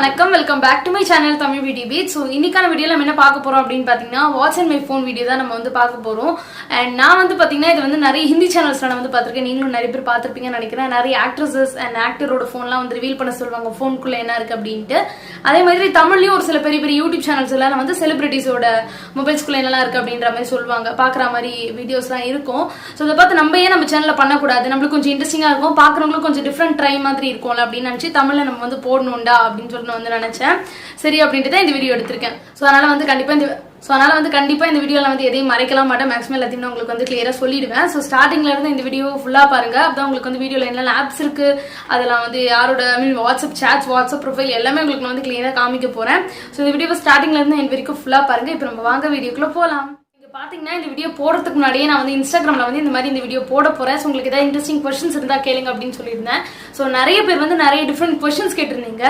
வணக்கம் welcome back to my channel Tamil beauty beat. So இன்னைக்கான வீடியோவில் நம்ம என்ன பார்க்க போறோம் அப்படின்னு பார்த்தீங்கன்னா what's and my phone video தான் நம்ம வந்து பார்க்க போறோம். அண்ட் நான் வந்து பார்த்தீங்கன்னா இது வந்து நிறைய ஹிந்தி சேனல்ஸ்ல நான் வந்து பார்த்துருக்கேன், நீங்களும் நிறைய பேர் பார்த்துருப்பீங்கன்னு நினைக்கிறேன். நிறைய ஆக்ட்ரஸஸ் அண்ட் ஆக்டரோட ஃபோன்லாம் வந்து ரிவீல் பண்ண சொல்லுவாங்க ஃபோனுக்குள்ள என்ன இருக்கு அப்படின்ட்டு. அதே மாதிரி தமிழ்லயும் ஒரு சில பெரிய பெரிய யூடியூப் சேனல்ஸ் எல்லாம் வந்து செலிபிரிட்டிஸோட மொபைல்ஸ்குள்ள என்னெல்லாம் இருக்கு அப்படின்ற மாதிரி சொல்லுவாங்க, பார்க்குற மாதிரி வீடியோஸ்லாம் இருக்கும். ஸோ அதை பார்த்து நம்ம ஏன் நம்ம சேனலில் பண்ணக்கூடாது, நம்மளுக்கு கொஞ்சம் இன்ட்ரெஸ்டிங்காக இருக்கும், பார்க்குறவங்களுக்கும் கொஞ்சம் டிஃப்ரெண்ட் ட்ரை மாதிரி இருக்கும்ல அப்படின்னு நினச்சி தமிழில் நம்ம வந்து போடணும்டா அப்படின்னு சொல்லி வந்து நினைச்சேன். சரி அப்படின்ட்டு தான் இந்த வீடியோ எடுத்திருக்கேன். ஸோ அதனால வந்து கண்டிப்பா இந்த வீடியோல வந்து எதையும் மறைக்கலாம் மாட்டேன், மேக்ஸிமம் எல்லாத்தையும் உங்களுக்கு வந்து கிளியரா சொல்லிடுவேன். ஸோ ஸ்டார்டிங்ல இருந்து இந்த வீடியோ ஃபுல்லா பாருங்க, அப்பதான் உங்களுக்கு வந்து வீடியோல என்னென்ன ஆப்ஸ் இருக்கு, அதெல்லாம் வந்து யாரோட வாட்ஸ்அப் சேட்ஸ், வாட்ஸ்அப் ப்ரொஃபைல் எல்லாமே உங்களுக்கு நான் வந்து கிளியரா காமிக்க போறேன். ஸோ இந்த வீடியோ ஸ்டார்டிங்ல இருந்து என் வரைக்கும் ஃபுல்லா பாருங்க. இப்போ நம்ம வாங்க வீடியோக்குள்ள போலாம். பாத்தீங்கன்னா இந்த வீடியோ போடுறதுக்கு முன்னாடியே நான் வந்து இன்ஸ்டாகிராம்ல வந்து இந்த மாதிரி இந்த வீடியோ போட போறேன். ஸோ உங்களுக்கு ஏதாவது இன்ட்ரெஸ்டிங் கொஸ்டின்ஸ் இருந்தா கேளுங்க அப்படின்னு சொல்லியிருந்தேன். ஸோ நிறைய பேர் வந்து நிறைய டிஃப்ரெண்ட் கொஸ்டின்ஸ் கேட்டிருந்தீங்க.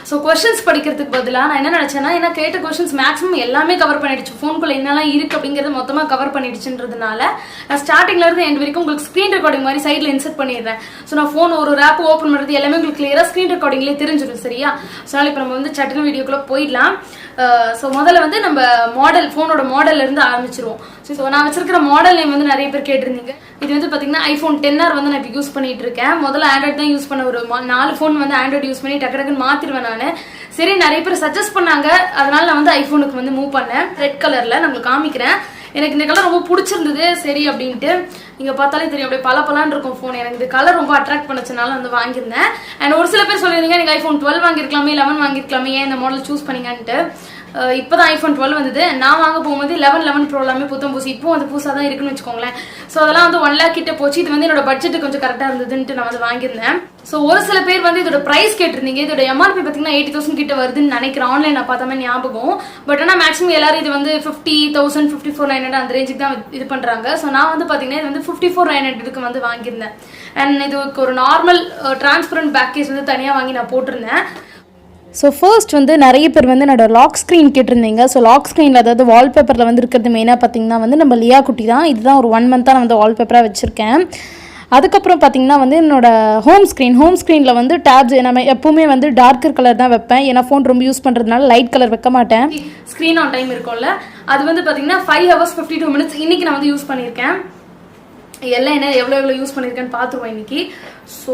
ஸோ கொஸ்டின்ஸ் படிக்கிறதுக்கு பதிலாக நான் என்ன நினைச்சேன்னா, ஏன்னா கேட்ட கொஸ்டின்ஸ் மேக்ஸிமம் எல்லாமே கவர் பண்ணிடுச்சு, ஃபோனுக்குள்ள என்னெல்லாம் இருக்கு அப்படிங்கறது மொத்தமா கவர் பண்ணிடுச்சுன்றதுனால நான் ஸ்டார்டிங்ல இருந்து எண்ட் வரைக்கும் உங்களுக்கு ஸ்கிரீன் ரெக்கார்டிங் மாதிரி சைட்ல இன்சர்ட் பண்ணிடுறேன். ஸோ நான் ஃபோன் ஒரு ஆப் ஓப்பன் பண்றது எல்லாமே உங்களுக்கு கிளியரா ஸ்கிரீன் ரெக்கார்டிங்லேயே தெரிஞ்சிடும். சரியா? ஸோ அதனால இப்போ நம்ம வந்து சட்டுன்னு வீடியோக்குள்ள போயிடலாம். ஸோ முதல்ல வந்து நம்ம மாடல், ஃபோனோட மாடல்ல இருந்து ஆரம்பிச்சிருவோம். ஸோ நான் வச்சிருக்கிற மாடல் நேம் வந்து நிறைய பேர் கேட்டிருந்தீங்க. இது வந்து பாத்தீங்கன்னா ஐபோன் 10R வந்து நான் இப்போ யூஸ் பண்ணிட்டு இருக்கேன். முதல்ல ஆண்ட்ராய்டு தான் யூஸ் பண்ண, ஒரு 4 ஃபோன் வந்து ஆண்ட்ராய்டு யூஸ் பண்ணி டக்கு டக்குன்னு மாத்திருவேன் நான். சரி, நிறைய பேர் சஜஸ்ட் பண்ணாங்க, அதனால நான் வந்து ஐபோனுக்கு வந்து மூவ் பண்ணேன். ரெட் கலர்ல நான் உங்களுக்கு காமிக்கிறேன். எனக்கு இந்த கலர் ரொம்ப பிடிச்சிருந்தது, சரி அப்படின்ட்டு. நீங்க பார்த்தாலே தெரியும், அப்படியே பல இருக்கும் ஃபோன். எனக்கு இந்த கலர் ரொம்ப அட்ராக்ட் பண்ணச்சனால வந்து வாங்கியிருந்தேன். அண்ட் ஒரு சில பேர் சொல்லியிருந்தீங்க, நீங்க ஐபோன் 12 வாங்கிருக்கலாமே, 11 வாங்கிருக்கலாமே, ஏன் இந்த மாடல் சூஸ் பண்ணீங்கன்ட்டு. இப்பதான் ஐபோன் 12 வந்தது. நான் வாங்க போகும்போது 11 ப்ரோ எல்லாமே புத்தம் பூசி, இப்போ அது புதுசாக தான் இருக்குன்னு வச்சுக்கோங்களேன். ஸோ அதெல்லாம் வந்து 1 lakh கிட்ட போச்சு. இது வந்து என்னோட பட்ஜெட் கொஞ்சம் கரெக்டாக இருந்ததுன்ட்டு நான் வந்து வாங்கியிருந்தேன். ஸோ ஒரு சில பேர் வந்து இதோட பிரைஸ் கேட்டிருந்தீங்க. இதோட எம்ஆர்பி பார்த்தீங்கன்னா 80,000 கிட்ட வருதுன்னு நினைக்கிறேன், ஆன்லைன் நான் பார்த்த மாதிரி ஞாபகம். பட் ஆனால் மேக்ஸிமம் எல்லாரும் இது வந்து 50,000, 54,900 அந்த ரேஞ்சுக்கு தான் இது பண்றாங்க. ஸோ நான் வந்து பார்த்தீங்கன்னா இது வந்து 54,900 வந்து வாங்கியிருந்தேன். அண்ட் இதுக்கு ஒரு நார்மல் டிரான்ஸ்பரண்ட் பேக்கேஜ் வந்து தனியாக வாங்கி நான் போட்டிருந்தேன். ஸோ ஃபர்ஸ்ட் வந்து நிறைய பேர் வந்து என்னோட லாக் ஸ்க்ரீன் கேட்டிருந்தீங்க. ஸோ லாக் ஸ்க்ரீனில், அதாவது வால்பேப்பரில் வந்து இருக்கிறது மெயினாக பார்த்தீங்கன்னா வந்து நம்ம லியா குட்டி தான். இதுதான் ஒரு 1 month நான் வந்து வால்பேப்பராக வச்சுருக்கேன். அதுக்கப்புறம் பார்த்தீங்கன்னா வந்து என்னோட ஹோம் ஸ்க்ரீனில் வந்து டேப்ஸ் நம்ம எப்பவுமே வந்து டார்க்கர் கலர் தான் வைப்பேன், ஏன்னா ஃபோன் ரொம்ப யூஸ் பண்ணுறதுனால லைட் கலர் வைக்க மாட்டேன். ஸ்க்ரீன் ஆன் டைம் இருக்கும்ல, அது வந்து பார்த்தீங்கன்னா 5 hours 52 minutes இன்னைக்கு நான் வந்து யூஸ் பண்ணியிருக்கேன். எல்லாம் என்ன எவ்வளோ யூஸ் பண்ணியிருக்கேன்னு பார்த்துருவோம் இன்னைக்கு. ஸோ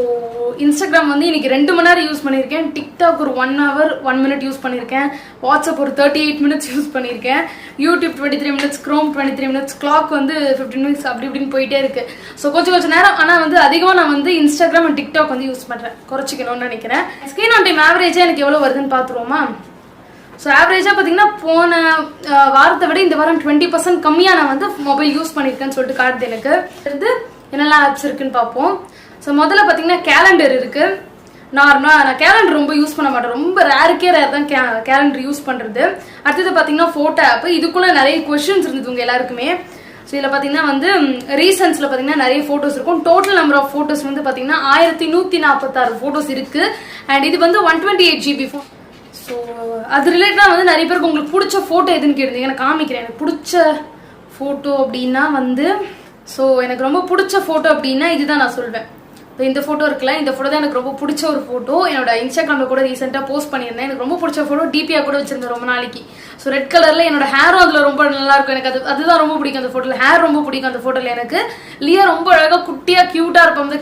இன்ஸ்டாகிராம் வந்து இன்னைக்கு 2 மணி நேரம் யூஸ் பண்ணியிருக்கேன். டிக்டாக் ஒரு 1 hour 1 minute யூஸ் பண்ணியிருக்கேன். வாட்ஸ்அப் ஒரு 38 minutes யூஸ் பண்ணியிருக்கேன். YouTube 23 minutes, Chrome 23 minutes, clock வந்து 15 minutes, அப்படி இப்படின்னு போயிட்டே இருக்கு. ஸோ கொஞ்சம் நேரம். ஆனால் வந்து அதிகமாக நான் வந்து இன்ஸ்டாகிராம் அண்ட் டிக்டாக் வந்து யூஸ் பண்ணுறேன், குறைச்சிக்கணும்னு நினைக்கிறேன். ஸ்க்ரீன் ஆன் டைம் ஆவரேஜாக எனக்கு எவ்வளோ வருதுன்னு பார்த்துருவோமா? ஸோ ஆவரேஜாக பார்த்தீங்கன்னா போன வாரத்தை விட இந்த வாரம் 20% கம்மியாக நான் வந்து மொபைல் யூஸ் பண்ணியிருக்கேன்னு சொல்லிட்டு காட்டுது எனக்கு. இது என்னெல்லாம் ஆப்ஸ் இருக்குன்னு பார்ப்போம். ஸோ முதல்ல பார்த்தீங்கன்னா கேலண்டர் இருக்கு. நார்மலாக நான் கேலண்டர் ரொம்ப யூஸ் பண்ண மாட்டேன், ரொம்ப ரேர் தான் கேலண்டர் யூஸ் பண்ணுறது. அடுத்தது பார்த்தீங்கன்னா ஃபோட்டோ ஆப். இதுக்குள்ளே நிறைய கொஸ்டின்ஸ் இருந்தது உங்கள் எல்லாருக்குமே. ஸோ இதில் பார்த்தீங்கன்னா வந்து ரீசன்ஸில் பார்த்தீங்கன்னா நிறைய ஃபோட்டோஸ் இருக்கும். டோட்டல் நம்பர் ஆஃப் ஃபோட்டோஸ் வந்து பார்த்தீங்கன்னா 1146 ஃபோட்டோஸ் இருக்கு. அண்ட் இது வந்து 128 GB ஃபோன். ஸோ அது ரிலேட்டடாக வந்து நிறைய பேருக்கு உங்களுக்கு பிடிச்ச ஃபோட்டோ எதுன்னு கேட்டிருந்தீங்க. எனக்கு காமிக்கிறேன். எனக்கு பிடிச்ச ஃபோட்டோ அப்படின்னா வந்து, ஸோ எனக்கு ரொம்ப பிடிச்ச ஃபோட்டோ அப்படின்னா இதுதான் நான் சொல்வேன். இந்த ஃபோட்டோ இருக்குல்ல, இந்த ஃபோட்டோ தான் எனக்கு ரொம்ப பிடிச்ச ஒரு ஃபோட்டோ. என்னோட இன்ஸ்டாகிராமில் கூட ரீசெண்டாக போஸ்ட் பண்ணியிருந்தேன். எனக்கு ரொம்ப பிடிச்ச ஃபோட்டோ, டிபியாக கூட வச்சிருந்தேன் ரொம்ப நாளைக்கு. ஸோ ரெட் கலரில் என்னோட ஹேரும் அதில் ரொம்ப நல்லா இருக்கும். எனக்கு அதுதான் ரொம்ப பிடிக்கும் அந்த ஃபோட்டோவில். ஹேர் ரொம்ப பிடிக்கும் அந்த ஃபோட்டோவில் எனக்கு. லியா ரொம்ப அழகாக குட்டியாக க்யூட்டாக இருப்போம், அந்த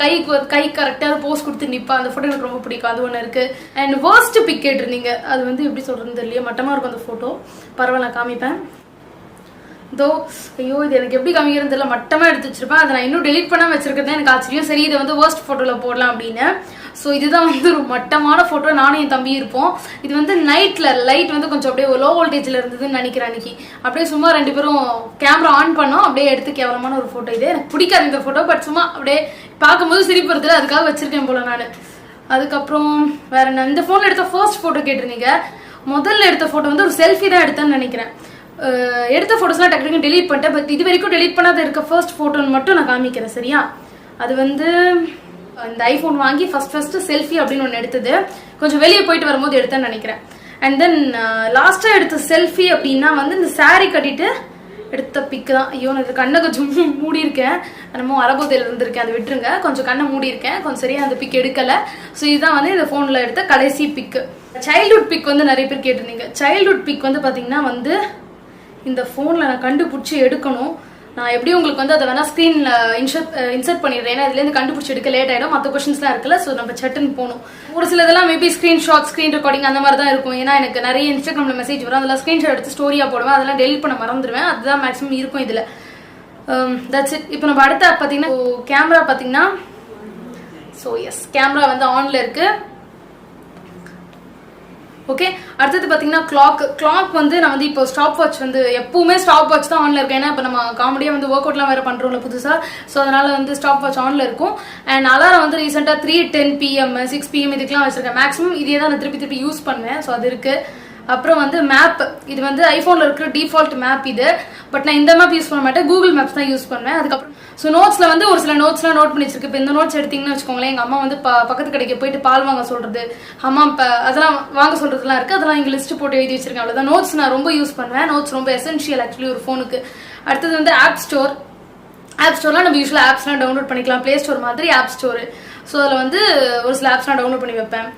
கை கரெக்டாக போஸ்ட் கொடுத்து நிற்பா. அந்த ஃபோட்டோ எனக்கு ரொம்ப பிடிக்கும், அது ஒன்று இருக்கு. அண்ட் வேர்ஸ்ட் பிக் கேட்டிருந்தீங்க, அது வந்து எப்படி சொல்கிறது தெரியல, மட்டமாக இருக்கும் அந்த ஃபோட்டோ. பரவாயில்ல, நான் காமிப்பேன். தோ ஐயோ, இது எனக்கு எப்படி காமிக்கிறது தெரியல, மட்டமாக எடுத்து வச்சிருப்பேன். அதை நான் இன்னும் டெலிட் பண்ணாமல் வச்சிருக்கேன். எனக்கு ஆச்சரியம். சரி, இதை வந்து வேர்ஸ்ட் ஃபோட்டோவில் போடலாம் அப்படின்னு. ஸோ இதுதான் வந்து ஒரு மட்டமான ஃபோட்டோ. நானும் என் தம்பி இருப்போம். இது வந்து நைட்டில் லைட் வந்து கொஞ்சம் அப்படியே லோ வோல்டேஜில் இருந்ததுன்னு நினைக்கிறேன் அன்னைக்கு. அப்படியே சும்மா 2 பேரும் கேமரா ஆன் பண்ணோம், அப்படியே எடுத்து கேவலமான ஒரு ஃபோட்டோ. இது எனக்கு பிடிக்காது இந்த ஃபோட்டோ, பட் சும்மா அப்படியே பார்க்கும்போது சிரிப்பு வருது, அதுக்காக வச்சிருக்கேன் போல நான். அதுக்கப்புறம் வேற என்ன, இந்த ஃபோனில் எடுத்த ஃபர்ஸ்ட் ஃபோட்டோ கேட்டிருந்தீங்க. முதல்ல எடுத்த ஃபோட்டோ வந்து ஒரு செல்ஃபி தான் எடுத்தேன்னு நினைக்கிறேன். எடுத்த ஃபோட்டோஸ்லாம் டக்கு டெலீட் பண்ணிட்டேன். பட் இது வரைக்கும் டெலீட் பண்ணாத இருக்க ஃபர்ஸ்ட் ஃபோட்டோன்னு மட்டும் நான் காமிக்கிறேன். சரியா? அது வந்து இந்த ஐஃபோன் வாங்கி ஃபர்ஸ்ட் செல்ஃபி அப்படின்னு ஒன்று எடுத்தது, கொஞ்சம் வெளியே போயிட்டு வரும்போது எடுத்தேன்னு நினைக்கிறேன். அண்ட் தென் லாஸ்ட்டாக எடுத்த செல்ஃபி அப்படின்னா வந்து இந்த சாரீ கட்டிட்டு எடுத்த பிக்கு தான். ஐயோ, நான் கண்ணை கொஞ்சம் மூடி இருக்கேன், நம்ம அரபோதையில் இருந்திருக்கேன், அதை விட்டுருங்க. கொஞ்சம் கண்ணை மூடி இருக்கேன், கொஞ்சம் சரியா அந்த பிக் எடுக்கலை. ஸோ இதுதான் வந்து இந்த ஃபோனில் எடுத்த கடைசி பிக்கு. சைல்ட்ஹுட் பிக் வந்து நிறைய பேர் கேட்டிருந்தீங்க. சைல்ட்ஹுட் பிக் வந்து பார்த்தீங்கன்னா வந்து இந்த ஃபோனில் நான் கண்டுபிடிச்சி எடுக்கணும். நான் எப்படி உங்களுக்கு வந்து அதை வேணா ஸ்க்ரீனில் இன்சர்ட் பண்ணிடுறேன். ஏன்னா இதுலேருந்து கண்டுபிடிச்சி எடுக்க லேட் ஆகிடும். மற்ற கொஸ்டின்ஸ்லாம் இருக்குல்ல, ஸோ நம்ம சட்டுன்னு போகணும். ஒரு சில இதெல்லாம் மேபி ஸ்க்ரீன்ஷாட், ஸ்க்ரீன் ரெக்கார்டிங் அந்த மாதிரி தான் இருக்கும். ஏன்னா எனக்கு நிறைய இன்ஸ்டாகிராமில் மெசேஜ் வரும், அதெல்லாம் ஸ்க்ரீன்ஷாட் எடுத்து ஸ்டோரியாக போடுவேன். அதெல்லாம் டெலிட் பண்ண மறந்துடுவேன். அதுதான் மேக்ஸிமம் இருக்கும் இதில். That's it. இப்போ நம்ம அடுத்த ஆப் பார்த்தீங்கன்னா கேமரா பார்த்தீங்கன்னா, ஸோ எஸ் கேமரா வந்து ஆனில் இருக்குது. ஓகே, அடுத்தது பார்த்தீங்கன்னா கிளாக் வந்து நான் வந்து இப்போ ஸ்டாப் வாட்ச் வந்து எப்பவுமே ஸ்டாப் வாட்ச் தான் ஆன்ல இருக்கும். ஏன்னா இப்போ நம்ம காமெடியாக வந்து ஒர்க் அவுட்லாம் வேறு பண்ணுறோம்ல புதுசாக, ஸோ அதனால வந்து ஸ்டாப் வாட்ச் ஆன்ல இருக்கும். அண்ட் அலாரம் வந்து ரீசெண்டாக 3:10 PM 6 PM இதுக்கெலாம் வச்சிருக்கேன். மேக்ஸிமம் இதே தான் நான் திருப்பி யூஸ் பண்ணுவேன். ஸோ அது இருக்கு. அப்புறம் வந்து மேப், இது வந்து ஐஃபோனில் இருக்கிற டிஃபால்ட் மேப் இது. பட் நான் இந்த மேப் யூஸ் பண்ண மாட்டேன், கூகுள் மேப்ஸ் தான் யூஸ் பண்ணுவேன். அதுக்கப்புறம் ஸோ நோட்ஸில் வந்து ஒரு சில நோட்ஸ்லாம் நோட் பண்ணி வச்சிருக்கு. இப்போ இந்த நோட்ஸ் எடுத்தீங்கன்னு வச்சுக்கோங்களேன், எங்கள் அம்மா வந்து பக்கத்து கடைக்கு போயிட்டு பால் வாங்க சொல்றது, அம்மா அதெல்லாம் வாங்க சொல்றதுலாம் இருக்கு. அதெல்லாம் இங்கே லிஸ்ட் போட்டு எழுதி வச்சிருக்கேன். அவ்வளோதான். நோட்ஸ் நான் ரொம்ப யூஸ் பண்ணுவேன். நோட்ஸ் ரொம்ப எசென்ஷியல் ஆக்சுவலி ஒரு ஃபோனுக்கு. அடுத்தது வந்து ஆப் ஸ்டோர்லாம் நம்ம யூஸ்வலாக ஆப்ஸ்லாம் டவுன்லோட் பண்ணிக்கலாம். ப்ளே ஸ்டோர் மாதிரி ஆப் ஸ்டோர். ஸோ அதில் வந்து ஒரு சில ஆப்ஸ்லாம் டவுன்லோட் பண்ணி வைப்பேன்.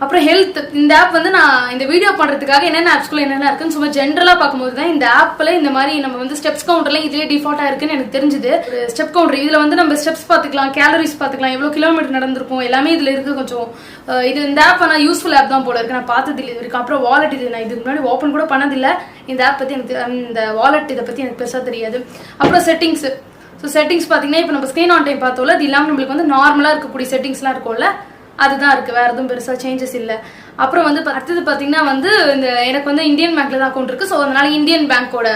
அப்புறம் ஹெல்த், இந்த ஆப் வந்து நான் இந்த வீடியோ பண்ணுறதுக்காக என்னென்ன ஆப்ஸ்குள்ள என்னென்ன இருக்குன்னு சும்மா ஜென்ரலாக பார்க்கும்போது தான் இந்த ஆப்பில் இந்த மாதிரி நம்ம வந்து ஸ்டெப்ஸ் கவுண்டர்லாம் இதுலேயே டிஃபால்ட்டாக இருக்குன்னு எனக்கு தெரிஞ்சுது. ஒரு ஸ்டெப் கவுண்டர் இதில் வந்து நம்ம ஸ்டெப்ஸ் பார்த்துக்கலாம், கேலரிஸ் பார்த்துக்கலாம், எவ்வளோ கிலோமீட்டர் நடந்திருக்கும் எல்லாமே இதில் இருக்குது. கொஞ்சம் இது இந்த ஆப் ஆனால் யூஸ்ஃபுல் ஆப் தான் போல இருக்கு. நான் பார்த்ததில்லை இது வரைக்கும். அப்புறம் வாலெட், இது நான் இதுக்கு முன்னாடி ஓப்பன் கூட பண்ணதில்லை. இந்த ஆப் பற்றி எனக்கு இந்த வாலெட் இதை பற்றி எனக்கு பெருசாக தெரியாது. அப்புறம் செட்டிங்ஸ். ஸோ செட்டிங்ஸ் பார்த்தீங்கன்னா இப்போ நம்ம ஸ்க்ரீன் ஆன் டைம் பார்த்தோம்ல, அது இல்லாமல் நம்மளுக்கு வந்து நார்மலாக இருக்கக்கூடிய செட்டிங்ஸ்லாம் இருக்கும்ல, அதுதான் இருக்குது. வேறு எதுவும் பெருசாக சேஞ்சஸ் இல்லை. அப்புறம் வந்து அடுத்தது பார்த்தீங்கன்னா வந்து இந்த எனக்கு வந்து இந்தியன் பேங்க்ல தான் அக்கௌண்ட் இருக்குது. ஸோ அதனால இந்தியன் பேங்கோட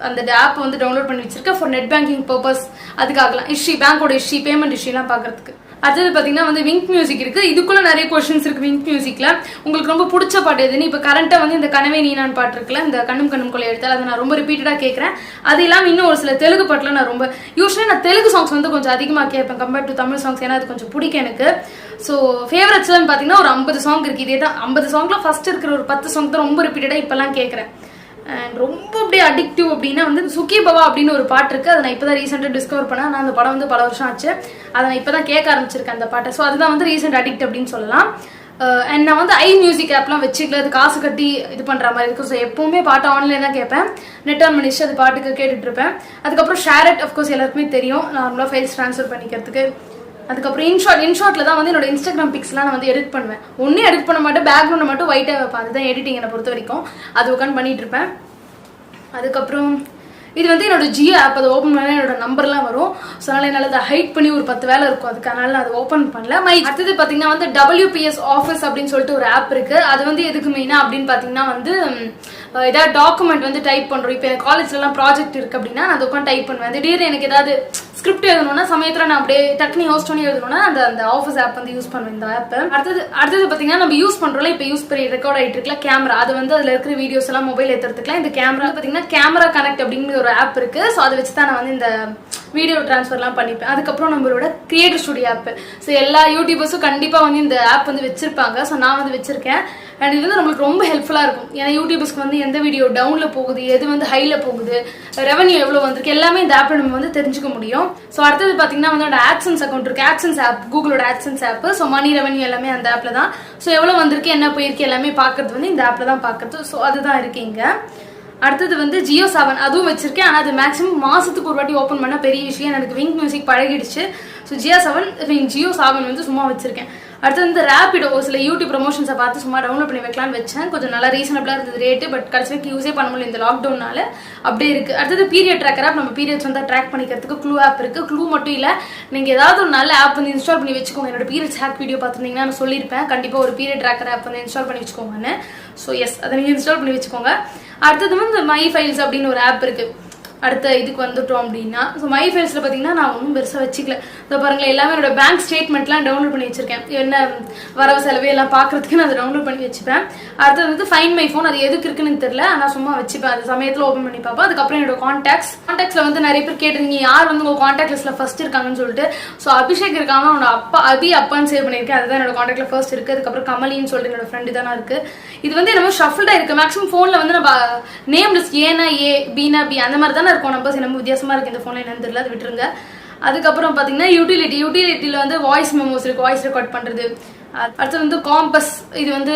அந்த ஆப் வந்து டவுன்லோட் பண்ணி வச்சிருக்கேன் ஃபார் நெட் பேங்கிங் பர்பஸ். அதுக்காகலாம் பேங்கோட பேமெண்ட் ஹிஸ்ட்ரிலாம் பார்க்கறதுக்கு. அடுத்தது பார்த்தீங்கன்னா வந்து விங்க் மியூசிக் இருக்குது. இதுக்குள்ள நிறைய கொஸ்டின்ஸ் இருக்குது விங்க் மியூசிக்கில். உங்களுக்கு ரொம்ப பிடிச்ச பாட்டு எதுன்னு இப்போ கரண்ட்டாக வந்து இந்த கனவே நீனான் பாட்டு இருக்குல்ல, இந்த கண்ணும் கண்ணும் கொள்ளை எடுத்தால், அதை நான் ரொம்ப ரிப்பீட்டடாக கேட்குறேன். அது இல்லாமல் இன்னும் ஒரு சில தெலுங்கு பாட்டில் நான் ரொம்ப யூஸ்வலி நான் தெலுங்கு சாங்ஸ் வந்து கொஞ்சம் அதிகமாக கேட்பேன் கம்பேர்ட் டு தமிழ் சாங்ஸ். ஏன்னா அது கொஞ்சம் பிடிக்கும் எனக்கு. ஸோ ஃபேவரட்ஸ்லாம் பார்த்தீங்கன்னா ஒரு 50 சாங் இருக்குது. இதே தான் 50 சாங்ல ஃபர்ஸ்ட் இருக்கிற ஒரு 10 சாங் தான் ரொம்ப ரிப்பீட்டடாக இப்போல்லாம் கேட்குறேன். அண்ட் ரொம்ப அப்படியே அடிக்டிவ் அப்படின்னா வந்து சுக்கி பவா அப்படின்னு ஒரு பாட்டு இருக்குது. அதை நான் இப்போ தான் ரீசெண்டாக டிஸ்கவர் பண்ணேன். நான் அந்த படம் வந்து பல வருஷம் ஆச்சு. அதை நான் இப்போ தான் கேட்க ஆரம்பிச்சிருக்கேன் அந்த பாட்டை. ஸோ அதுதான் வந்து ரீசெண்ட் அடிக்ட் அப்படின்னு சொல்லலாம். அண்ட் நான் வந்து ஐ மியூசிக் ஆப்லாம் வச்சுக்கல, அது காசு கட்டி இது பண்ணுற மாதிரி இருக்கும். ஸோ எப்பவுமே பாட்டு ஆன்லைன் தான் கேட்பேன். நெட் ஆன் பண்ணிச்சு அது பாட்டுக்கு கேட்டுட்டு இருப்பேன். அதுக்கப்புறம் ஷேர் இட், அஃப்கோர்ஸ் எல்லாருக்குமே தெரியும், நார்மலாக ஃபைல்ஸ் ட்ரான்ஸ்ஃபர் பண்ணிக்கிறதுக்கு. அதுக்கப்புறம் இன்ஷாட்ல தான் வந்து என்னோட இன்ஸ்டாகிராம் பிக்ஸ்லாம் நான் வந்து எடிட் பண்ணுவேன். ஒன்றும் எடிட் பண்ண மாட்டேன், பேக்ரவுண்டை மட்டும் ஒயிட்டாக வைப்பேன். அதுதான் எடிட்டிங் என்னை பொறுத்த வரைக்கும். அது உட்காந்து பண்ணிட்டு இருப்பேன். அதுக்கப்புறம் இது வந்து என்னோட ஜியோ ஆப், அதை ஓப்பன் பண்ணால் என்னோட நம்பர்லாம் வரும். ஸோ அதனால் என்னால் அதை ஹைட் பண்ணி ஒரு 10 வேலை இருக்கும். அதனால நான் அதை ஓப்பன் பண்ணல. அடுத்தது பார்த்தீங்கன்னா வந்து WPS ஆஃபீஸ் அப்படின்னு சொல்லிட்டு ஒரு ஆப் இருக்குது. அது வந்து எதுக்கு மெயினாக அப்படின்னு பார்த்தீங்கன்னா வந்து ஏதாவது டாக்குமெண்ட் வந்து டைப் பண்ணுறோம். இப்போ எனக்கு காலேஜ்லலாம் ப்ராஜெக்ட் இருக்குது அப்படின்னா நான் அதை உட்காந்து டைப் பண்ணுவேன். திடீர்னு எனக்கு ஏதாவது ஸ்கிரிப்ட் எழுதணும்னா சமயத்தில் நான் அப்படியே டக்குனு யோசிச்சு பண்ணி எழுதணும்னா அந்த ஆஃபீஸ் ஆப் வந்து யூஸ் பண்ணுவேன் இந்த ஆப். அடுத்தது பார்த்தீங்கன்னா நம்ம யூஸ் பண்ணுறோம்ல, இப்போ யூஸ் பண்ணி ரெக்கார்ட் ஆகிட்டு இருக்கலாம் கேமரா, அது வந்து அதில் இருக்கிற வீடியோஸ் எல்லாம் மொபைல் ஏற்றுறதுக்குலாம் இந்த கேமரா பார்த்தீங்கன்னா கேமரா கனெக்ட் அப்படிங்கிற ஒரு ஆப் இருக்குது. ஸோ அதை வச்சு தான் நான் வந்து இந்த வீடியோ ட்ரான்ஸ்ஃபர்லாம் பண்ணிப்பேன். அதுக்கப்புறம் நம்மளோட கிரியேட்டர் ஸ்டுடியோ ஆப். ஸோ எல்லா யூடியூபர்ஸும் கண்டிப்பாக வந்து இந்த ஆப் வந்து வச்சிருப்பாங்க. ஸோ நான் வந்து வச்சிருக்கேன். அண்ட் இது வந்து நம்மளுக்கு ரொம்ப ஹெல்ப்ஃபுல்லாக இருக்கும். ஏன்னா யூடியூபர்ஸ்க்கு வந்து எந்த வீடியோ டவுனில் போகுது, எது வந்து ஹையில் போகுது, ரெவன்யூ எவ்வளோ வந்திருக்கு, எல்லாமே இந்த ஆப்பில் நம்ம வந்து தெரிஞ்சுக்க முடியும். ஸோ அடுத்தது பார்த்தீங்கன்னா வந்து ஆட்சன்ஸ் அக்கௌண்ட் இருக்குது. ஆட்சன்ஸ் ஆப், கூகுளோட ஆட்சன்ஸ் ஆப். ஸோ மணி ரெவன்யூ எல்லாமே அந்த ஆப்பில் தான். ஸோ எவ்வளோ வந்திருக்கு, என்ன போயிருக்கு எல்லாமே பார்க்கறது வந்து இந்த ஆப்பில் தான் பார்க்கறது. ஸோ அதுதான் இருக்கு இங்கே. அடுத்தது வந்து ஜியோ 7 அதுவும் வச்சிருக்கேன். ஆனால் அது மேக்ஸிமம் மாதத்துக்கு ஒரு வாட்டி ஓப்பன் பண்ணால் பெரிய விஷயம். எனக்கு விங்க் மியூசிக் பழகிடுச்சு. ஸோ ஜியோ 7 வந்து சும்மா வச்சிருக்கேன். அடுத்து வந்து ரேபிடோ ஒரு சில யூடியூப் ப்ரமோஷன்ஸை பார்த்து சும்மா டவுன்லோட் பண்ணி வைக்கலான்னு வச்சேன். கொஞ்சம் நல்லா ரீசனபிளாக இருந்தது ரேட்டு. பட் கடைசிக்கு யூஸே பண்ண முடியல இந்த லாக்டவுனால, அப்படியே இருக்குது. அடுத்தது பீரியட் ட்ராக்கர் ஆப். நம்ம பீரியட்ஸ் வந்து ட்ராக் பண்ணிக்கிறதுக்கு க்ளூ ஆப் இருக்குது. க்ளூ மட்டும் இல்லை, நீங்கள் ஏதாவது ஒரு நல்ல ஆப் வந்து இன்ஸ்டால் பண்ணி வச்சுக்கோங்க. என்னோட பீரியட்ஸ் ஹேக் வீடியோ பார்த்துருந்தீங்கன்னா நான் சொல்லியிருப்பேன். கண்டிப்பாக ஒரு பீரியட் ட்ராக்கர் ஆப் வந்து இன்ஸ்டால் பண்ணி வச்சுக்கோங்கன்னு. ஸோ எஸ், அதை நீங்கள் இன்ஸ்டால் பண்ணி வச்சுக்கோங்க. அடுத்தது வந்து மை ஃபைல்ஸ் அப்படின்னு ஒரு ஆப் இருக்குது. அடுத்த இதுக்கு வந்துட்டோம் அப்படின்னா ஸோ மை ஃபைல்ஸில் பார்த்தீங்கன்னா நான் ஒன்றும் பெருசாக வச்சுக்கல. இதை பாருங்களேன், எல்லாமே என்னோட பேங்க் ஸ்டேட்மெண்ட்லாம் டவுன்லோட் பண்ணி வச்சிருக்கேன். என்ன வரவு செலவு எல்லாம் பார்க்கறதுக்கு நான் அதை டவுன்லோட் பண்ணி வச்சுப்பேன். அடுத்தது வந்து ஃபைன் மை ஃபோன், அது எதுக்கு இருக்குன்னு தெரியல, ஆனால் சும்மா வச்சுப்பேன். அது சமயத்தில் ஓப்பன் பண்ணி பார்ப்பேன். அதுக்கப்புறம் என்னோட கான்டாக்ட்ஸில் வந்து நிறைய பேர் கேட்டிருந்தீங்க யார் வந்து உங்கள் கான்டாக்ட் லிஸ்ட்டில் ஃபர்ஸ்ட் இருக்காங்கன்னு சொல்லிட்டு. ஸோ அபிஷேக் இருக்காங்க, அவனோட அப்பா அப்பான்னு சேவ் பண்ணியிருக்கேன். அதுதான் என்னோட கான்டாக்டில் ஃபர்ஸ்ட் இருக்குது. அதுக்கப்புறம் கமலின்னு சொல்லிட்டு என்னோட ஃப்ரெண்டு தானே இருக்குது. இது வந்து என்னமோ ஷஃபில்டாக இருக்குது. மேக்ஸிமம் ஃபோனில் வந்து நம்ம நேம் லிஸ்ட் ஏனா ஏ, பீனா பி அந்த மாதிரி தானே இருக்கும். நம்பர்ஸ் என்னமோ வித்தியாசமாக இருக்குது இந்த ஃபோனில், என்னன்னு தெரியல, அது விட்டுருங்க. அதுக்கப்புறம் பார்த்தீங்கன்னா யூட்டிலிட்டியில் வந்து வாய்ஸ் மெமோஸ் இருக்குது, வாய்ஸ் ரெக்கார்ட் பண்ணுறது. அடுத்து வந்து காம்பஸ், இது வந்து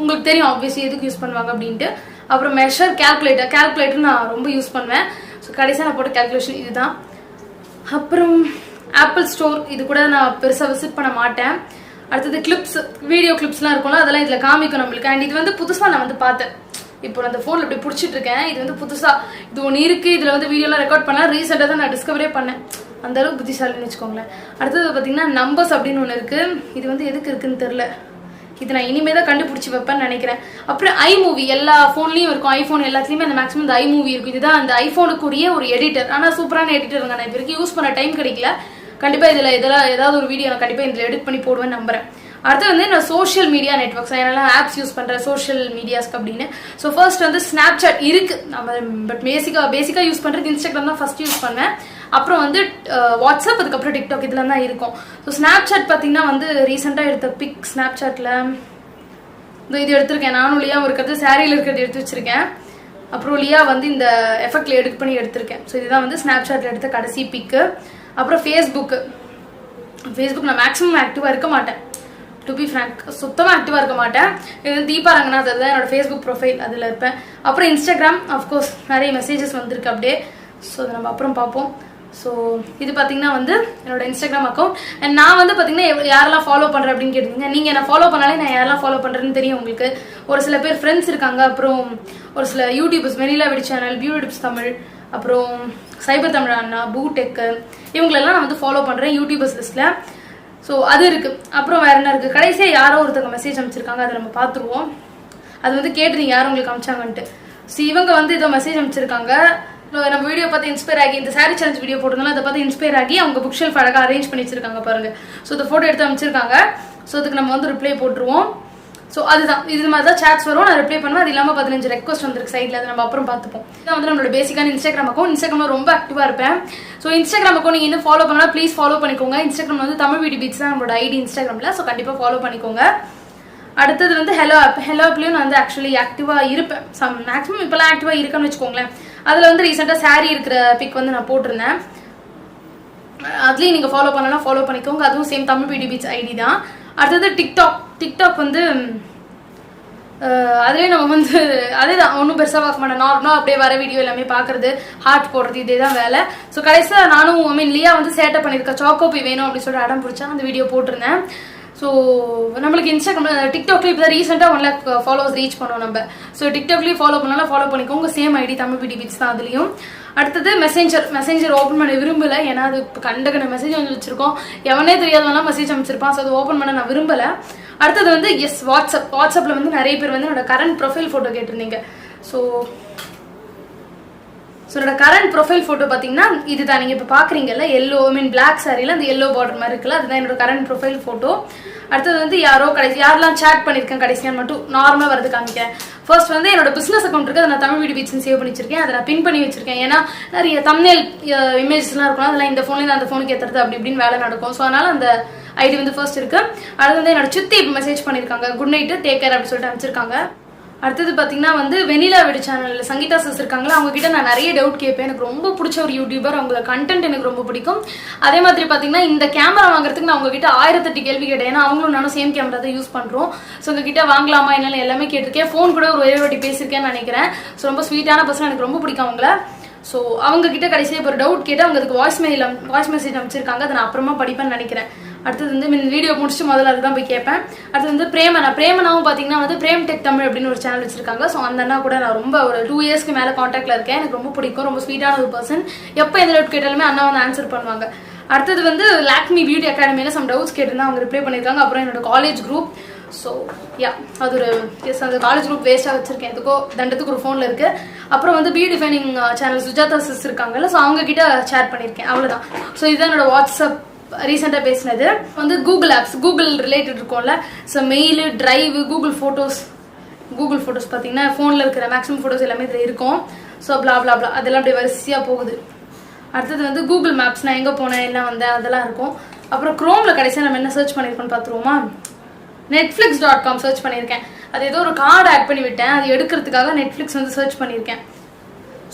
உங்களுக்கு தெரியும் ஆப்வியஸ்லி எதுக்கு யூஸ் பண்ணுவாங்க அப்படின்ட்டு. அப்புறம் மெஷர், கால்குலேட்டர் நான் ரொம்ப யூஸ் பண்ணுவேன். ஸோ கடைசியாக நான் போட்ட கால்குலேஷன் இதுதான். அப்புறம் ஆப்பிள் ஸ்டோர், இது கூட நான் பெருசாக விசிட் பண்ண மாட்டேன். அடுத்தது கிளிப்ஸ், வீடியோ கிளிப்ஸ்லாம் இருக்கும்ல, அதெல்லாம் இதில் காமிக்கும் நம்மளுக்கு. அண்ட் இது வந்து புதுசாக நான் வந்து பார்த்தேன். இப்போ நான் அந்த ஃபோனில் இப்படி பிடிச்சிட்டு இருக்கேன். இது வந்து புதுசாக இது ஒன்று இருக்குது. இதில் வந்து வீடியோலாம் ரெக்கார்ட் பண்ணலாம். ரீசெண்டாக தான் நான் டிஸ்கவரே பண்ணேன். அந்த அளவுக்கு புத்திசாலின்னு வச்சுக்கோங்களேன். அடுத்தது பார்த்தீங்கன்னா நம்பர்ஸ் அப்படின்னு ஒன்று இருக்குது. இது வந்து எதுக்கு இருக்குன்னு தெரில. இது நான் இனிமே தான் கண்டுபிடிச்சி வைப்பேன்னு நினைக்கிறேன். அப்புறம் ஐமூவி எல்லா ஃபோன்லேயும் இருக்கும். ஐஃபோன் எல்லாத்துலேயுமே அந்த மேக்ஸிமம் இந்த ஐமூவி இருக்கும். இதுதான் அந்த ஐஃபோனுக்குரிய ஒரு எடிட்டர். ஆனால் சூப்பரான எடிட்டருங்க. நான் இது வரைக்கும் யூஸ் பண்ண டைம் கிடைக்கல. கண்டிப்பாக இதில் ஏதாவது ஒரு வீடியோ நான் கண்டிப்பாக இதில் எடிட் பண்ணி போடுவேன்னு நம்புறேன். அடுத்து வந்து நான் சோஷியல் மீடியா நெட்ஒர்க்ஸ், என்னெல்லாம் ஆப்ஸ் யூஸ் பண்ணுறேன் சோஷியல் மீடியாஸ்க்கு அப்படின்னு. ஸோ ஃபர்ஸ்ட் வந்து ஸ்னாப்சாட் இருக்குது நம்ம, பட் பேசிக்காக யூஸ் பண்ணுறது இன்ஸ்டாகிராம் தான் ஃபர்ஸ்ட் யூஸ் பண்ணேன். அப்புறம் வந்து வாட்ஸ்அப், அதுக்கப்புறம் டிக்டாக், இதில் தான் இருக்கும். ஸோ ஸ்னாப்சாட் பார்த்தீங்கன்னா வந்து ரீசெண்டாக எடுத்த பிக் ஸ்னாப்சாட்டில் இது எடுத்திருக்கேன். நானும் லியாவும் இருக்கிறது, சாரியில் இருக்கிறது எடுத்து வச்சிருக்கேன். அப்புறம் லியா வந்து இந்த எஃபெக்ட்ல எடிட் பண்ணி எடுத்திருக்கேன். ஸோ இதுதான் வந்து ஸ்னாப்சாட்டில் எடுத்த கடைசி பிக்கு. அப்புறம் ஃபேஸ்புக் நான் மேக்ஸிமம் ஆக்டிவாக இருக்க மாட்டேன். டு பி ஃப்ராங்க், சுத்தமாக ஆக்டிவாக இருக்க மாட்டேன். இது தீபா ரங்கநாத், அதுதான் என்னோட ஃபேஸ்புக் ப்ரொஃபைல், அதில் இருப்பேன். அப்புறம் இன்ஸ்டாகிராம், அஃப்கோர்ஸ் நிறைய மெசேஜஸ் வந்திருக்கு அப்படியே. ஸோ அதை நம்ம அப்புறம் பார்ப்போம். ஸோ இது பார்த்தீங்கன்னா வந்து என்னோட இன்ஸ்டாகிராம் அக்கௌண்ட். அண்ட் நான் வந்து பார்த்தீங்கன்னா யாரெல்லாம் ஃபாலோ பண்ணுறேன் அப்படின்னு கேட்டிருந்தீங்க. நீங்கள் என்ன ஃபாலோ பண்ணாலே நான் யாரெல்லாம் ஃபாலோ பண்ணுறேன்னு தெரியும் உங்களுக்கு. ஒரு சில பேர் ஃப்ரெண்ட்ஸ் இருக்காங்க. அப்புறம் ஒரு சில யூடியூபர்ஸ், வெனிலா விடி சேனல், பியூட்டி டிப்ஸ் தமிழ், அப்புறம் சைபர் தமிழ் அண்ணா, பூடெக்கு, இவங்களெல்லாம் நான் வந்து ஃபாலோ பண்ணுறேன் யூடியூபர்ஸ் லிஸ்ட்டில். ஸோ அது இருக்குது. அப்புறம் வேறு என்ன இருக்குது, கடைசியாக யாரோ ஒருத்தவங்க மெசேஜ் அனுப்பிச்சிருக்காங்க, அதை நம்ம பார்த்துருவோம். அது வந்து கேட்டுறீங்க யாரும் உங்களுக்கு அனுப்பிச்சாங்கன்ட்டு. ஸோ இவங்க வந்து ஏதோ மெசேஜ் அனுப்பிச்சிருக்காங்க. நம்ம வீடியோ பார்த்து இன்ஸ்பயர் ஆகி, இந்த சாரி சேலஞ்ச் வீடியோ போட்டுருந்தாலும் அதை பார்த்து இன்ஸ்பயர் ஆகி அவங்க புக் ஷெல்ஃப் அழகாக அரேஞ்ச் பண்ணி வச்சிருக்காங்க பாருங்க. ஸோ இந்த ஃபோட்டோ எடுத்து அனுப்பிச்சிருக்காங்க. ஸோ அதுக்கு நம்ம வந்து ரிப்ளை போட்டுருவோம். ஸோ அதுதான், இது மாதிரி தான் சேட்ஸ் வரும், நான் ரிப்ளை பண்ணுவேன். அது இல்லாமல் 15 ரெக்வஸ்ட் வந்துருக்கு சைடில், அதை நம்ம அப்புறம் பார்த்துப்போம். இதான் வந்து நம்மளோட பேசிக்கான இன்ஸ்டாகிராம் அக்கௌண்ட். இன்ஸ்டாகிராமில் ரொம்ப ஆக்டிவாக இருப்பேன். ஸோ இன்ஸ்டாகிராம் அக்கௌண்ட் நீங்கள் இன்னும் ஃபாலோ பண்ணால் ப்ளீஸ் ஃபாலோ பண்ணிக்கோங்க. இன்ஸ்டாகிராம் வந்து தமிழ் வீடியோ பீட்ஸ் தான் நம்மளோட ஐடி இன்ஸ்டாகிராமில். ஸோ கண்டிப்பாக ஃபாலோ பண்ணிக்கோங்க. அடுத்தது வந்து ஹெலோ ஆப்லேயும் நான் வந்து ஆக்சுவலி ஆக்டிவாக இருப்பேன். மேக்ஸிமம் இப்போலாம் ஆக்டிவாக இருக்கேன்னு வச்சுக்கோங்களேன். அதில் வந்து ரீசெண்டாக சாரீ இருக்கிற பிக் வந்து நான் போட்டிருந்தேன். அதுலேயும் நீங்கள் ஃபாலோ பண்ணலாம், ஃபாலோ பண்ணிக்கோங்க. அதுவும் same Tamil video beats ID தான். அடுத்தது டிக்டாக் வந்து அதுலேயே நம்ம வந்து அதே தான், ஒன்றும் பெருசாக பார்க்க மாட்டேன். நார்மலாக அப்படியே வர வீடியோ எல்லாமே பார்க்குறது, ஹார்ட் போடுறது, இதே தான் வேலை. ஸோ கடைசியாக நானும் லியா வந்து சேட்டை பண்ணியிருக்கேன். சாக்கோபி வேணும் அப்படின்னு சொல்லிட்டு அடம் பிடிச்சா அந்த வீடியோ போட்டிருந்தேன். ஸோ நம்மளுக்கு இன்ஸ்டாகிராம், டிக்டாக்லேயும் இப்போ தான் ரீசெண்டாக 1 lakh ஃபாலோவர்ஸ் ரீச் பண்ணோம் நம்ம. ஸோ டிக்டாக்லேயும் ஃபாலோ பண்ணாலும் ஃபாலோ பண்ணிக்கோங்க. Same ID Tamil video beats தான் அதுலேயும். அடுத்தது மெசேஞ்சர் ஓப்பன் பண்ண விரும்பலை. ஏன்னா அது கண்ட மெசேஜ் வந்து வச்சிருக்கோம். எவனே தெரியாதவெல்லாம் மெசேஜ் அமைச்சிருப்பான். ஸோ அது ஓப்பன் பண்ண நான் விரும்பலை. அடுத்தது வந்து வாட்ஸ்அப்பில் வந்து நிறைய பேர் வந்து என்னோட கரண்ட் ப்ரொஃபைல் ஃபோட்டோ கேட்டிருந்தீங்க. ஸோ என்னோட கரண்ட் ப்ரொஃபைல் ஃபோட்டோ பார்த்தீங்கன்னா இதுதான். நீங்கள் இப்போ பார்க்குறீங்கல்ல எல்லோ, பிளாக் சாரியில் அந்த எல்லோ பார்டர் மாதிரி இருக்குல்ல, அதுதான் என்னோட கரண்ட் ப்ரொஃபைல் ஃபோட்டோ. அடுத்தது வந்து யாரெல்லாம் சேட் பண்ணியிருக்கேன் கடைசியாக மட்டும் நார்மலாக வரது காமிக்கேன். ஃபர்ஸ்ட் வந்து என்னோட பிஸ்னஸ் அக்கௌண்ட் இருக்குது, அதை நான் தமிழ் வீடியோ பீட்ஸ்னு சேவ் பண்ணி வச்சிருக்கேன். அதை நான் பின் பண்ணி வச்சிருக்கேன். ஏன்னா நிறைய தம்ப்நெயில் இமேஜஸ்லாம் இருக்கும், அதெல்லாம் இந்த ஃபோன்லேருந்து அந்த ஃபோனுக்கு ஏற்றுறது அப்படி இப்படின்னு வேலை நடக்கும். ஸோ அதனால் அந்த ஐடி வந்து ஃபர்ஸ்ட் இருக்கு. அடுத்து வந்து என்னோட சித்தி இப்போ மெசேஜ் பண்ணியிருக்காங்க, குட் நைட்டு, டேக் கேர் அப்படின்னு சொல்லிட்டு அமைச்சிருக்காங்க. அடுத்தது பார்த்தீங்கன்னா வந்து வெனிலா விடு சேனலில் சங்கீதா சிஸ் இருக்காங்களா, அவங்க கிட்ட நான் நிறைய டவுட் கேட்பேன். எனக்கு ரொம்ப பிடிச்ச ஒரு யூடியூபர், அவங்கள கண்டென்ட் எனக்கு ரொம்ப பிடிக்கும். அதே மாதிரி பார்த்தீங்கன்னா இந்த கேமரா வாங்குறதுக்கு நான் உங்ககிட்ட 1008 கேள்வி கேட்டேன். ஏன்னா அவங்களும் நானும் சேம் கேமரா தான் யூஸ் பண்ணுறோம். ஸோ உங்ககிட்ட வாங்கலாமா என்னன்னு எல்லாமே கேட்டிருக்கேன். ஃபோன் கூட ஒரு வாட்டி பேசியிருக்கேன்னு நினைக்கிறேன். ஸோ ரொம்ப ஸ்வீட்டான பர்சன், எனக்கு ரொம்ப பிடிக்கும் அவங்கள. ஸோ அவங்க கிட்ட கடைசியாக ஒரு டவுட் கேட்டு அவங்க அதுக்கு வாய்ஸ் மெசேஜ் அமைச்சிருக்காங்க. அதை நான் அப்புறமா படிப்பேன்னு நினைக்கிறேன். அடுத்தது வந்து வீடியோ முடிச்சுட்டு முதல்ல அதுதான் போய் கேட்பேன். அடுத்து வந்து பிரேமனாவும் பார்த்தீங்கன்னா வந்து பிரேம் டெக் தமிழ் அப்படின்னு ஒரு சேனல் வச்சிருக்காங்க. ஸோ அந்த அண்ணா கூட நான் ரொம்ப ஒரு 2 இயர்ஸ்க்கு மேலே காண்டாக்டில் இருக்கேன். எனக்கு ரொம்ப பிடிக்கும், ரொம்ப ஸ்வீட்டான ஒரு பர்சன். எப்போ எந்த டவுட் கேட்டாலுமே அண்ணா வந்து ஆன்சர் பண்ணுவாங்க. அடுத்தது வந்து லாக்மி பியூட்டி அகாடமியில் சம் டவுட்ஸ் கேட்டிருந்தா அவங்க ரிப்ளை பண்ணியிருக்காங்க. அப்புறம் என்னோட காலேஜ் குரூப். ஸோ அது ஒரு அந்த காலேஜ் குரூப் வேஸ்ட்டாக வச்சிருக்கேன், எதுக்கோ தண்டத்துக்கு ஒரு ஃபோனில் இருக்குது. அப்புறம் வந்து be defining channel Sujatha sis இருக்காங்கல்ல, ஸோ அவங்க கிட்ட சேட் பண்ணியிருக்கேன். அவ்வளோதான். ஸோ இதுதான் என்னோட வாட்ஸ்அப் ரீசெண்டாக பேசினது. வந்து கூகுள் ஆப்ஸ், கூகுள் ரிலேட்டட் இருக்கும்ல, so mail, drive, Google photos பார்த்தீங்கன்னா ஃபோனில் இருக்கிற மேக்ஸிமம் ஃபோட்டோஸ் எல்லாமே இதில் இருக்கும். ஸோ பிளா அதெல்லாம் அப்படியே வரிசையாக போகுது. அடுத்தது வந்து கூகுள் மேப்ஸ், நான் எங்கே போனேன் என்ன வந்தேன் அதெல்லாம் இருக்கும். அப்புறம் க்ரோமில் கடைசியாக நம்ம என்ன சர்ச் பண்ணியிருக்கோன்னு பார்த்துருவோமா. netflix.com சர்ச் பண்ணியிருக்கேன். அது ஏதோ ஒரு கார்டு ஆட் பண்ணி விட்டேன், அது எடுக்கிறதுக்காக நெட்ஃப்ளிக்ஸ் வந்து சர்ச் பண்ணியிருக்கேன்.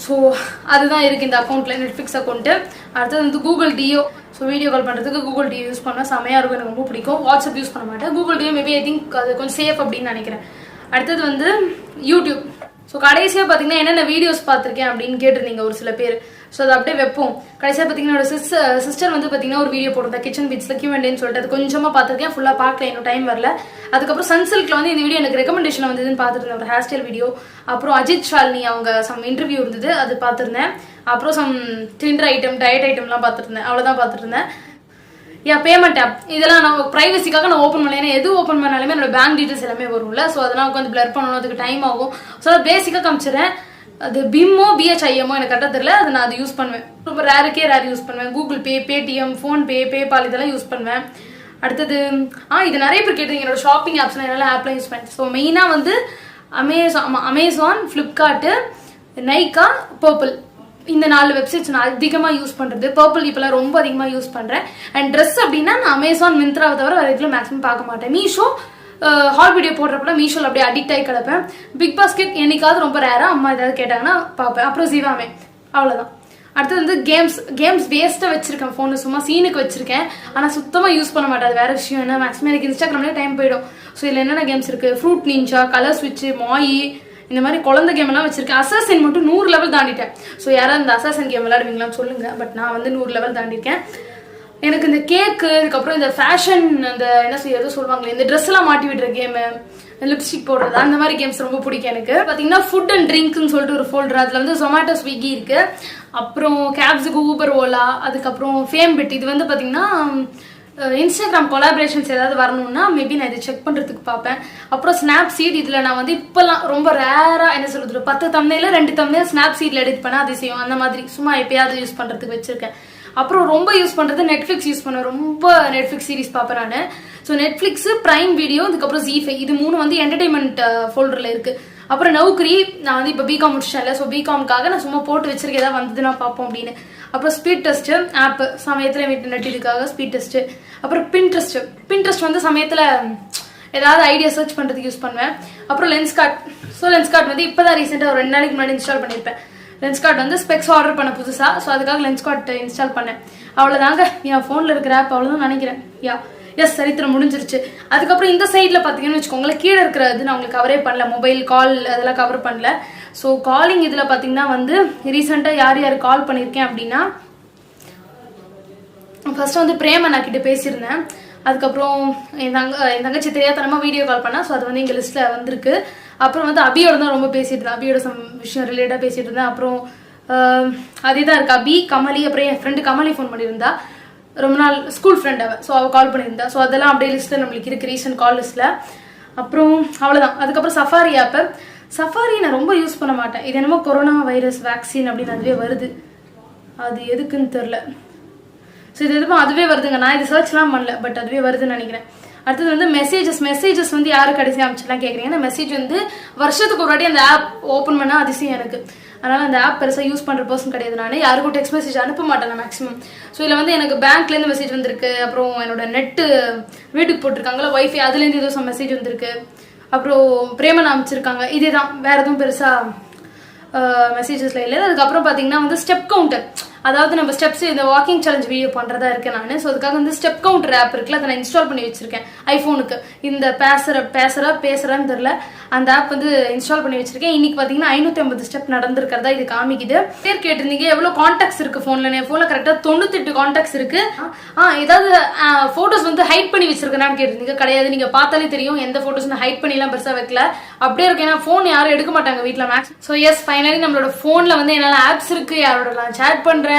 ஸோ அதுதான் இருக்குது இந்த அக்கௌண்ட்டில், நெட்ஃப்ளிக்ஸ் அக்கௌண்ட்டு. அடுத்தது வந்து Google Duo. So video call பண்ணுறதுக்கு கூகுள் டியோ யூஸ் பண்ணால் செமையாக இருக்கும், எனக்கு ரொம்ப பிடிக்கும். வாட்ஸ்அப் யூஸ் பண்ண மாட்டேன். Google Duo maybe I think அது கொஞ்சம் சேஃப் அப்படின்னு நினைக்கிறேன். அடுத்தது வந்து யூடியூப். ஸோ கடைசியாக பார்த்தீங்கன்னா என்னென்ன வீடியோஸ் பார்த்துருக்கேன் அப்படின்னு கேட்டிருந்தீங்க ஒரு சில பேர். ஸோ அதை அப்படியே வைப்போம். கடைசியாக பார்த்தீங்கன்னா என்னோட சிஸ்டர் வந்து பார்த்தீங்கன்னா ஒரு வீடியோ போட்டிருந்தேன் கிச்சன் பீட்ஸில் Q&Aன்னு சொல்லிட்டு. அது கொஞ்சமாக பார்த்துருக்கேன், ஃபுல்லாக பார்க்கல, இன்னும் டைம் வரல. அதுக்கப்புறம் சன்சில்கில் வந்து இந்த வீடியோ எனக்கு ரெக்கமெண்டேஷன் வந்ததுன்னு பார்த்துருந்தேன், ஒரு ஹேர் ஸ்டைல் வீடியோ. அப்புறம் அஜித் ஷாலினி அவங்க சம் இன்டர்வியூ இருந்தது, அது பார்த்துருந்தேன். அப்புறம் சம் டிண்டர் ஐட்டம், டயட் ஐட்டம்லாம் பார்த்துருந்தேன். அவ்வளோதான் பார்த்துருந்தேன். பேமெண்ட் ஆப் இதெல்லாம் நான் ப்ரைவசிக்காக நான் ஓப்பன் பண்ணல. ஏன்னா எது ஓப்பன் பண்ணாலுமே என்னோட பேங்க் டீட்டெயில்ஸ் எல்லாமே வரும்ல. ஸோ அதெல்லாம் உட்காந்து பிளர் பண்ணணும், அதுக்கு டைம் ஆகும். ஸோ பேசிக்காக காமிச்சிடுறேன். அது பிம்மோ BHIMO எனக்கு கரெக்டாக தெரியல. அது நான் அது யூஸ் பண்ணுவேன். ரொம்ப ரேர் யூஸ் பண்ணுவேன். Google Pay, Paytm, PhonePe, PayPal இதெல்லாம் யூஸ் பண்ணுவேன். அடுத்தது இது நிறைய பேர் கேட்டீங்க என்னோட ஷாப்பிங் ஆப்ஸ் எல்லாம் ஆப்லாம் யூஸ் பண்ணேன். ஸோ மெயினாக வந்து அமேசான், ஃப்ளிப்கார்ட்டு, நைக்கா, பர்பிள், இந்த 4 வெப்சைட்ஸ் நான் அதிகமாக யூஸ் பண்ணுறது. பர்பிள் இப்போலாம் ரொம்ப அதிகமாக யூஸ் பண்ணுறேன். அண்ட் ட்ரெஸ் அப்படின்னா நான் அமேசான், மிந்த்ராவை தவிர வேறு எதுவும் மேக்ஸிமம் பார்க்க மாட்டேன். மீஷோ ஹால் வீடியோ போடுறப்பல மீஷோவில் அப்படியே அடிக்ட் ஆகி கிடப்பேன். பிக் பாஸ்கெட் என்னைக்காவது ரொம்ப ரேராக அம்மா ஏதாவது கேட்டாங்கன்னா பார்ப்பேன். அப்புறம் ஜீவாமே, அவ்வளோதான். அடுத்தது வந்து கேம்ஸ் வேஸ்ட்டாக வச்சிருக்கேன் ஃபோனு, சும்மா சீனுக்கு வச்சிருக்கேன். ஆனால் சுத்தமாக யூஸ் பண்ண மாட்டேன். அது வேற விஷயம். என்ன மேக்ஸிமம் எனக்கு இன்ஸ்டாகிராம்லேயே டைம் போயிடும். ஸோ இதில் என்னென்ன கேம்ஸ் இருக்குது, ஃப்ரூட் நிஞ்சா, கலர் ஸ்விட்ச்சு, மாயி, இந்த மாதிரி குழந்தை கேம் எல்லாம் வச்சிருக்கேன். அசாசன் மட்டும் 100 லெவல் தாண்டிட்டேன். ஸோ யாராவது இந்த அசாசன் கேம் விளையாடுவீங்களான்னு சொல்லுங்க. பட் நான் வந்து 100 லெவல் தாண்டிருக்கேன். எனக்கு இந்த கேக்கு, அதுக்கப்புறம் இந்த ஃபேஷன், அந்த என்ன செய்யறதோ சொல்லுவாங்களே, இந்த ட்ரெஸ் எல்லாம் மாட்டி விடுற கேமு, லிப்ஸ்டிக் போடுறது, அந்த மாதிரி கேம்ஸ் ரொம்ப பிடிக்கும் எனக்கு. பார்த்தீங்கன்னா ஃபுட் அண்ட் ட்ரிங்க்னு சொல்லிட்டு ஒரு ஃபோல்டர், அதில் வந்து Zomato, ஸ்விக்கி இருக்கு. அப்புறம் கேப்ஸுக்கு ஊபர், ஓலா, அதுக்கப்புறம் ஃபேம் பெட். இது வந்து பார்த்தீங்கன்னா இன்ஸ்டாகிராம் கொலாபரேஷன்ஸ் ஏதாவது வரணும்னா மேபி நான் இதை செக் பண்ணுறதுக்கு பார்ப்பேன். அப்புறம் ஸ்னாப்சீட். இதில் நான் வந்து இப்போல்லாம் ரொம்ப ரேராக என்ன சொல்கிறது, 10 தம்ப்நெயில 2 தம்ப்நெயில் ஸ்னாப்சீட்டில் எடிட் பண்ண அதிசயம், அந்த மாதிரி சும்மா எப்பயாவது யூஸ் பண்ணுறதுக்கு வச்சிருக்கேன். அப்புறம் ரொம்ப யூஸ் பண்ணுறது நெட்ஃப்ளிக்ஸ் யூஸ் பண்ணுவேன். ரொம்ப நெட்ஃப்ளிக்ஸ் சீரிஸ் பார்ப்பேன் நான். ஸோ நெட்ஃப்ளிக்ஸ், பிரைம் வீடியோ, அதுக்கப்புறம் ஜீஃபை, இது 3 வந்து என்டர்டைன்மெண்ட் ஃபோல்டரில் இருக்குது. அப்புறம் நௌக்கரி, நான் வந்து இப்போ பிகாம் முடிச்சிட்டேன்ல. ஸோ பிகாம்காக நான் சும்மா போட்டு வச்சிருக்கேன், ஏதாவது வந்ததுன்னா பார்ப்போம் அப்படின்னு. அப்புறம் ஸ்பீட் டெஸ்ட் ஆப், சமயத்தில் வீட்டு நெட்டிற்காக ஸ்பீட் டெஸ்ட். அப்புறம் பின்ட்ரெஸ்ட் வந்து சமயத்தில் ஏதாவது ஐடியா சர்ச் பண்ணுறதுக்கு யூஸ் பண்ணுவேன். அப்புறம் லென்ஸ்கார்ட். ஸோ லென்ஸ்கார்ட் வந்து இப்போ தான் ரீசெண்டாக ஒரு 2 நாளைக்கு முன்னாடி இன்ஸ்டால் பண்ணியிருப்பேன். லென்ஸ்கார்ட் வந்து ஸ்பெக்ஸ் ஆர்டர் பண்ண புதுசாக. ஸோ அதுக்காக லென்ஸ்கார்ட் இன்ஸ்டால் பண்ணேன். அவ்வளோதாங்க என் ஃபோனில் இருக்கிற ஆப், அவ்வளோதான் நினைக்கிறேன். எஸ், சரித்திரம் முடிஞ்சிருச்சு. அதுக்கப்புறம் இந்த சைடில் பார்த்தீங்கன்னு வச்சுக்கோங்களேன், கீழே இருக்கிறது நான் உங்களுக்கு கவரே பண்ணல. மொபைல் கால் அதெல்லாம் கவர் பண்ணல. ஸோ காலிங் இதில் பார்த்தீங்கன்னா வந்து ரீசெண்டாக யார் கால் பண்ணியிருக்கேன் அப்படின்னா, ஃபர்ஸ்ட் வந்து பிரேமண்ணா கிட்ட பேசியிருந்தேன். அதுக்கப்புறம் என் தங்கச்சி தெரியாதனமாக வீடியோ கால் பண்ணா. ஸோ அது வந்து எங்கள் லிஸ்ட்டில் வந்திருக்கு. அப்புறம் வந்து அபியோட தான் ரொம்ப பேசிட்டு இருந்தேன். அபியோட சம் விஷயம் ரிலேட்டாக பேசிட்டு இருந்தேன். அப்புறம் அதே தான் இருக்கு, அபி, கமலி. அப்புறம் என் ஃப்ரெண்டு கமலி ஃபோன் பண்ணியிருந்தா, ரொம்ப நாள் ஸ்கூல் ஃப்ரெண்ட் அவள். ஸோ அவள் கால் பண்ணியிருந்தா. ஸோ அதெல்லாம் அப்படியே லிஸ்ட்டில் நம்மளுக்கு இருக்குது, ரீசன்ட் கால் லிஸ்ட்டில். அப்புறம் அவ்வளோதான். அதுக்கப்புறம் சஃபாரி ஆப்பு. சஃபாரி நான் ரொம்ப யூஸ் பண்ண மாட்டேன். இது என்னமோ கொரோனா வைரஸ் வேக்சின் அப்படின்னு அதுவே வருது, அது எதுக்குன்னு தெரில. ஸோ இது எதுவும் அதுவே வருதுங்க. நான் இது சர்ச்லாம் பண்ணல, பட் அதுவே வருதுன்னு நினைக்கிறேன். அடுத்தது வந்து மெசேஜஸ் வந்து யாரு கடைசி அமைச்செல்லாம் கேட்குறீங்க. அந்த மெசேஜ் வந்து வருஷத்துக்கு ஒரு வாட்டி அந்த ஆப் ஓப்பன் பண்ணால் அதிசயம் எனக்கு. அதனால் அந்த ஆப் பெருசாக யூஸ் பண்ணுற பர்சன் கிடையாது. நான் யாருக்கும் டெக்ஸ்ட் மெசேஜ் அனுப்ப மாட்டேன் நான் மேக்ஸிமம். ஸோ இதில் வந்து எனக்கு பேங்க்லேருந்து மெசேஜ் வந்திருக்கு. அப்புறம் என்னோட நெட்டு வீட்டுக்கு போட்டிருக்காங்களா வைஃபை, அதுலேருந்து ஏதோ சம் மெசேஜ் வந்திருக்கு. அப்புறம் பிரேமன் அமைச்சிருக்காங்க. இதே தான், வேறு எதுவும் பெருசாக மெசேஜஸில் இல்லை. அதுக்கப்புறம் பார்த்தீங்கன்னா வந்து ஸ்டெப் கவுண்டர், அதாவது நம்ம ஸ்டெப்ஸ் இந்த வாக்கிங் சேலஞ்ச் வீடியோ பண்ணுறதா இருக்கேன் நான். ஸோ அதுக்காக வந்து ஸ்டெப் கவுண்டர் ஆப் இருக்குல்ல, அதை நான் இன்ஸ்டால் பண்ணி வச்சிருக்கேன் ஐஃபோனுக்கு. இந்த பேசுறான்னு தெரியல, அந்த ஆப் வந்து இன்ஸ்டால் பண்ணி வச்சிருக்கேன். இன்னைக்கு பார்த்தீங்கன்னா 550 ஸ்டெப் நடந்திருக்கிறதா இது காமிக்குது. பேர் கேட்டிருந்தீங்க எவ்வளோ கான்டாக்ட்ஸ் இருக்கு ஃபோனில். என் ஃபோனில் கரெக்டாக 98 கான்டாக்ட்ஸ் இருக்கு. ஏதாவது ஃபோட்டோஸ் வந்து ஹைட் பண்ணி வச்சிருக்கேன்னு கேட்டிருந்தீங்க. கிடையாது, நீங்கள் பார்த்தாலே தெரியும் எந்த ஃபோட்டோஸ் நான் ஹைட் பண்ணிலாம் பெருசாக வைக்கல, அப்படியே இருக்கு. ஏன்னா ஃபோன் யாரும் எடுக்க மாட்டாங்க வீட்டில் மேக்ஸ். ஸோ எஸ், ஃபைனலி நம்மளோட ஃபோனில் வந்து என்னென்ன ஆப்ஸ் இருக்கு, யாரோட நான் சேட் பண்ணுறேன்,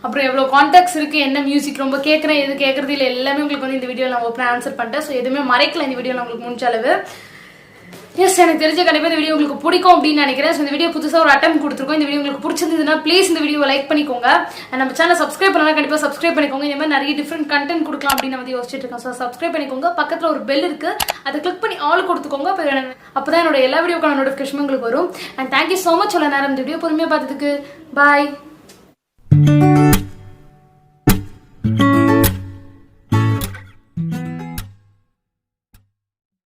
அப்புறம் எவ்வளோ கான்டாக்ட்ஸ் இருக்கு, என்ன மியூசிக் ரொம்ப கேட்குறேன், எது கேட்கறது இல்லை, எல்லாமே உங்களுக்கு வந்து இந்த வீடியோவில் நான் ஓப்பனாக ஆன்சர் பண்ணிட்டேன். ஸோ எதுவுமே மறைக்கல இந்த வீடியோவில் உங்களுக்கு முடிஞ்ச அளவு. எஸ், எனக்கு தெரிஞ்ச கண்டிப்பாக இந்த வீடியோ உங்களுக்கு பிடிக்கும் அப்படின்னு நினைக்கிறேன். ஸோ இந்த வீடியோ புதுசாக ஒரு அட்டம் கொடுத்துருக்கோம். இந்த வீடியோ உங்களுக்கு பிடிச்சிருந்ததுன்னா ப்ளீஸ் இந்த வீடியோ லைக் பண்ணிக்கோங்க. நம்ம சேனல் சப்ஸ்கிரைப் பண்ணலாம், கண்டிப்பாக சப்ஸ்கிரைப் பண்ணிக்கோங்க. இந்த மாதிரி நிறைய டிஃப்ரெண்ட் கண்டென்ட் கொடுக்கலாம் அப்படின்னு வந்து யோசிச்சுட்டு இருக்கேன். ஸோ சப்ஸ்கிரைப் பண்ணிக்கோங்க. பக்கத்தில் ஒரு பெல் இருக்கு, அதை கிளிக் பண்ணி ஆல் கொடுத்துக்கோங்க. அப்போதான் என்னோட எல்லா வீடியோக்கான நோட்டிஃபிகேஷன் உங்களுக்கு வரும். And thank you so much. சொல்ல நேரம் இந்த வீடியோ பொறுமையாக பார்த்ததுக்கு பாய்.